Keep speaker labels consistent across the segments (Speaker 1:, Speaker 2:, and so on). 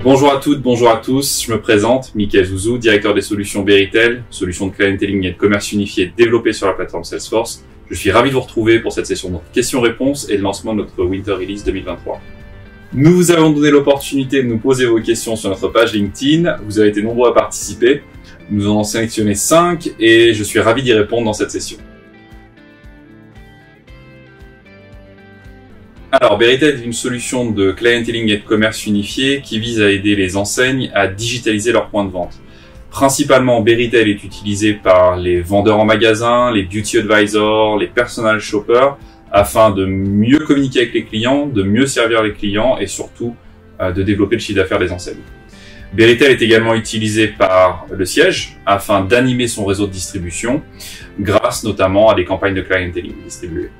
Speaker 1: Bonjour à toutes, bonjour à tous, je me présente, Mickaël Zouzou, directeur des solutions Beritel, solution de clienteling et de commerce unifié développée sur la plateforme Salesforce. Je suis ravi de vous retrouver pour cette session de questions-réponses et le lancement de notre Winter Release 2023. Nous vous avons donné l'opportunité de nous poser vos questions sur notre page LinkedIn, vous avez été nombreux à participer, nous en avons sélectionné 5 et je suis ravi d'y répondre dans cette session. Alors, Beritel est une solution de clienteling et de commerce unifié qui vise à aider les enseignes à digitaliser leurs points de vente. Principalement, Beritel est utilisé par les vendeurs en magasin, les beauty advisors, les personal shoppers, afin de mieux communiquer avec les clients, de mieux servir les clients et surtout de développer le chiffre d'affaires des enseignes. Beritel est également utilisé par le siège afin d'animer son réseau de distribution, grâce notamment à des campagnes de clienteling distribuées.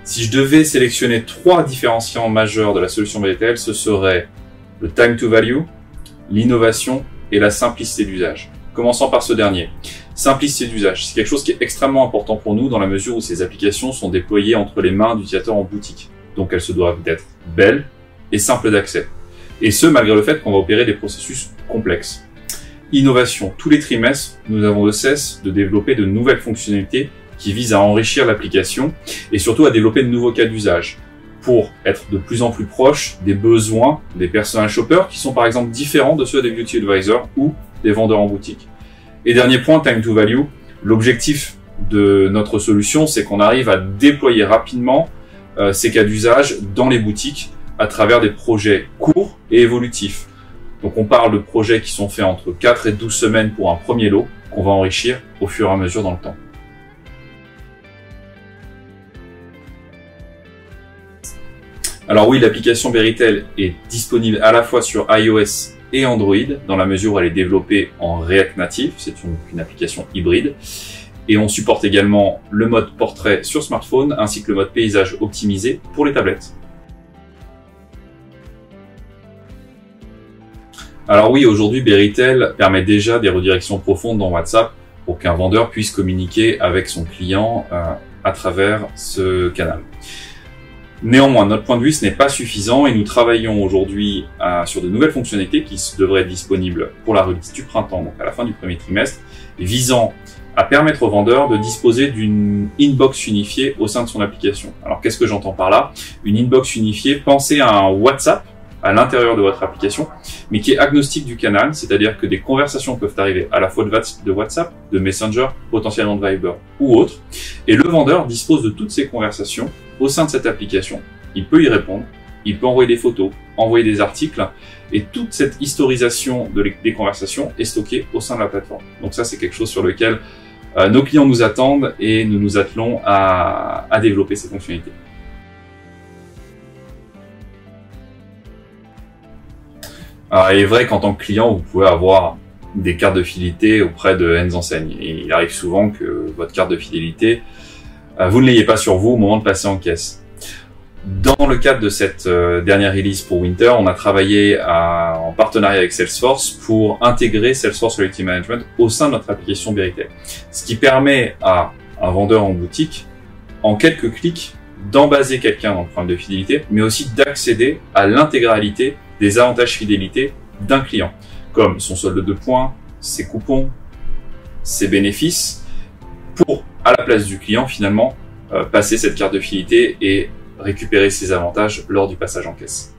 Speaker 1: Si je devais sélectionner 3 différenciants majeurs de la solution Beritel, ce serait le time to value, l'innovation et la simplicité d'usage. Commençons par ce dernier. Simplicité d'usage, c'est quelque chose qui est extrêmement important pour nous dans la mesure où ces applications sont déployées entre les mains d'utilisateurs en boutique. Donc elles se doivent d'être belles et simples d'accès. Et ce, malgré le fait qu'on va opérer des processus complexes. Innovation, tous les trimestres, nous avons de cesse de développer de nouvelles fonctionnalités qui vise à enrichir l'application et surtout à développer de nouveaux cas d'usage pour être de plus en plus proche des besoins des personal shoppers qui sont par exemple différents de ceux des beauty advisors ou des vendeurs en boutique. Et dernier point, time to value, l'objectif de notre solution, c'est qu'on arrive à déployer rapidement ces cas d'usage dans les boutiques à travers des projets courts et évolutifs. Donc on parle de projets qui sont faits entre 4 et 12 semaines pour un premier lot qu'on va enrichir au fur et à mesure dans le temps. Alors oui, l'application Beritel est disponible à la fois sur iOS et Android, dans la mesure où elle est développée en React Native, c'est une application hybride. Et on supporte également le mode portrait sur smartphone, ainsi que le mode paysage optimisé pour les tablettes. Alors oui, aujourd'hui, Beritel permet déjà des redirections profondes dans WhatsApp pour qu'un vendeur puisse communiquer avec son client à travers ce canal. Néanmoins, de notre point de vue, ce n'est pas suffisant et nous travaillons aujourd'hui sur de nouvelles fonctionnalités qui devraient être disponibles pour la release du printemps, donc à la fin du premier trimestre, visant à permettre aux vendeurs de disposer d'une inbox unifiée au sein de son application. Alors, qu'est-ce que j'entends par là? Une inbox unifiée, pensez à un WhatsApp à l'intérieur de votre application, mais qui est agnostique du canal, c'est-à-dire que des conversations peuvent arriver à la fois de WhatsApp, de Messenger, potentiellement de Viber ou autre, et le vendeur dispose de toutes ces conversations au sein de cette application. Il peut y répondre, il peut envoyer des photos, envoyer des articles, et toute cette historisation des conversations est stockée au sein de la plateforme. Donc ça, c'est quelque chose sur lequel nos clients nous attendent et nous nous attelons à développer ces fonctionnalités. Alors, il est vrai qu'en tant que client, vous pouvez avoir des cartes de fidélité auprès de N enseignes. Et il arrive souvent que votre carte de fidélité, vous ne l'ayez pas sur vous au moment de passer en caisse. Dans le cadre de cette dernière release pour Winter, on a travaillé en partenariat avec Salesforce pour intégrer Salesforce Loyalty Management au sein de notre application Beritel. Ce qui permet à un vendeur en boutique, en quelques clics, d'embaser quelqu'un dans le programme de fidélité, mais aussi d'accéder à l'intégralité des avantages fidélité d'un client, comme son solde de points, ses coupons, ses bénéfices, pour, à la place du client, finalement, passer cette carte de fidélité et récupérer ses avantages lors du passage en caisse.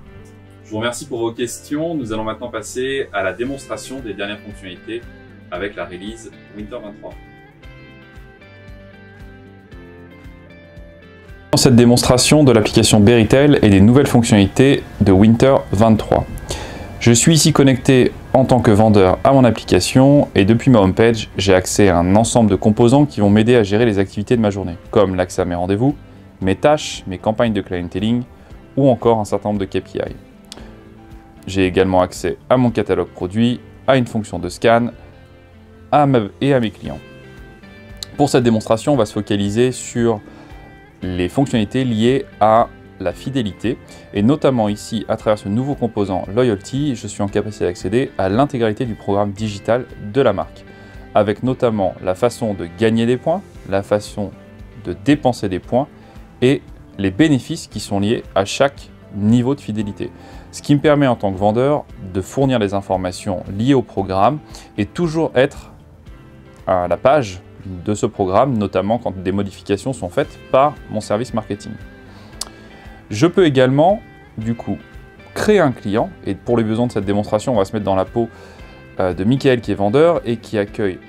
Speaker 1: Je vous remercie pour vos questions. Nous allons maintenant passer à la démonstration des dernières fonctionnalités avec la release Winter 23. Dans cette démonstration de l'application Beritel et des nouvelles fonctionnalités de Winter 23. Je suis ici connecté en tant que vendeur à mon application et depuis ma homepage, j'ai accès à un ensemble de composants qui vont m'aider à gérer les activités de ma journée, comme l'accès à mes rendez-vous, mes tâches, mes campagnes de clienteling ou encore un certain nombre de KPI. J'ai également accès à mon catalogue produit, à une fonction de scan et à mes clients. Pour cette démonstration, on va se focaliser sur les fonctionnalités liées à la fidélité et notamment ici à travers ce nouveau composant Loyalty, je suis en capacité d'accéder à l'intégralité du programme digital de la marque avec notamment la façon de gagner des points, la façon de dépenser des points et
Speaker 2: les bénéfices qui sont liés à chaque niveau de fidélité. Ce qui me permet en tant que vendeur de fournir les informations liées au programme et toujours être à la page de ce programme, notamment quand des modifications sont faites par mon service marketing. Je peux également, du coup, créer un client, et pour les besoins de cette démonstration, on va se mettre dans la peau de Michael qui est vendeur et qui accueille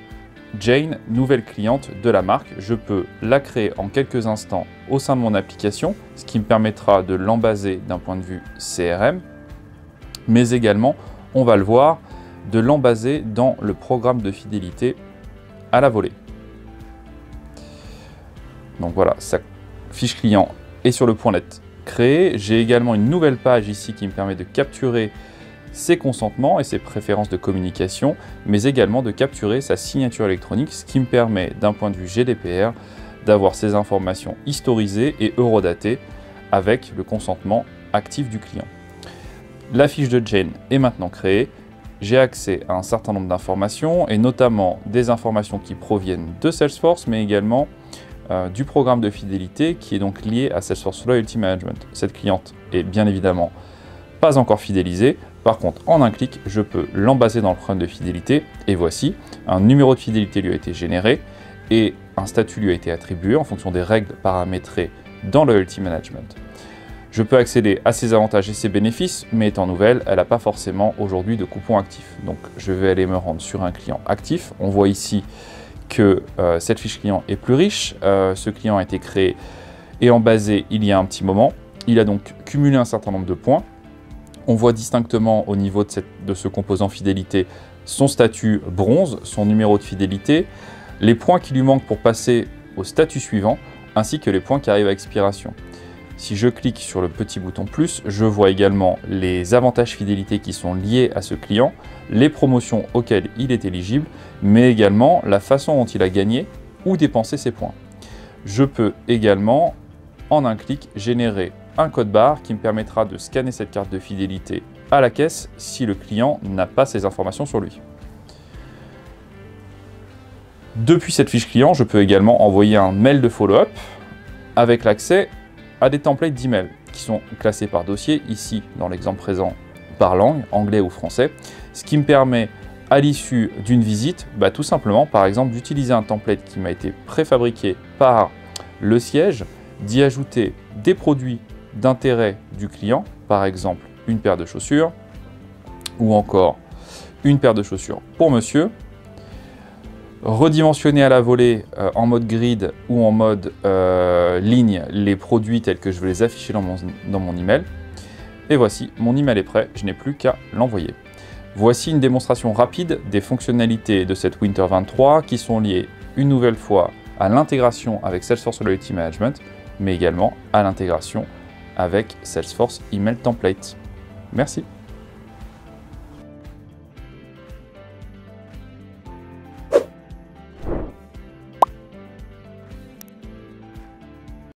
Speaker 2: Jane, nouvelle cliente de la marque. Je peux la créer en quelques instants au sein de mon application, ce qui me permettra de l'embaser d'un point de vue CRM, mais également, on va le voir, de l'embaser dans le programme de fidélité à la volée. Donc voilà, sa fiche client est sur le point d'être créée. J'ai également une nouvelle page ici qui me permet de capturer ses consentements et ses préférences de communication, mais également de capturer sa signature électronique, ce qui me permet, d'un point de vue GDPR, d'avoir ces informations historisées et eurodatées avec le consentement actif du client. La fiche de Jane est maintenant créée. J'ai accès à un certain nombre d'informations, et notamment des informations qui proviennent de Salesforce, mais également du programme de fidélité qui est donc lié à Salesforce Loyalty Management. Cette cliente est bien évidemment pas encore fidélisée. Par contre, en un clic, je peux l'embaser dans le programme de fidélité, et voici, un numéro de fidélité lui a été généré et un statut lui a été attribué en fonction des règles paramétrées dans Loyalty Management. Je peux accéder à ses avantages et ses bénéfices, mais étant nouvelle, elle n'a pas forcément aujourd'hui de coupon actif. Donc je vais aller me rendre sur un client actif. On voit ici que cette fiche client est plus riche. Ce client a été créé et embasé il y a un petit moment. Il a donc cumulé un certain nombre de points. On voit distinctement au niveau de ce composant fidélité son statut bronze, son numéro de fidélité, les points qui lui manquent pour passer au statut suivant, ainsi que les points qui arrivent à expiration. Si je clique sur le petit bouton plus, je vois également les avantages fidélité qui sont liés à ce client, les promotions auxquelles il est éligible, mais également la façon dont il a gagné ou dépensé ses points. Je peux également, en un clic, générer un code barre qui me permettra de scanner cette carte de fidélité à la caisse si le client n'a pas ces informations sur lui. Depuis cette fiche client, je peux également envoyer un mail de follow-up avec l'accès à des templates d'email qui sont classés par dossier, ici dans l'exemple présent par langue, anglais ou français, ce qui me permet à l'issue d'une visite, tout simplement par exemple d'utiliser un template qui m'a été préfabriqué par le siège, d'y ajouter des produits d'intérêt du client, par exemple une paire de chaussures ou encore une paire de chaussures pour monsieur, redimensionner à la volée en mode grid ou en mode ligne les produits tels que je vais les afficher dans mon email. Et voici, mon email est prêt, je n'ai plus qu'à l'envoyer. Voici une démonstration rapide des fonctionnalités de cette Winter 23 qui sont liées une nouvelle fois à l'intégration avec Salesforce Loyalty Management, mais également à l'intégration avec Salesforce Email Template. Merci.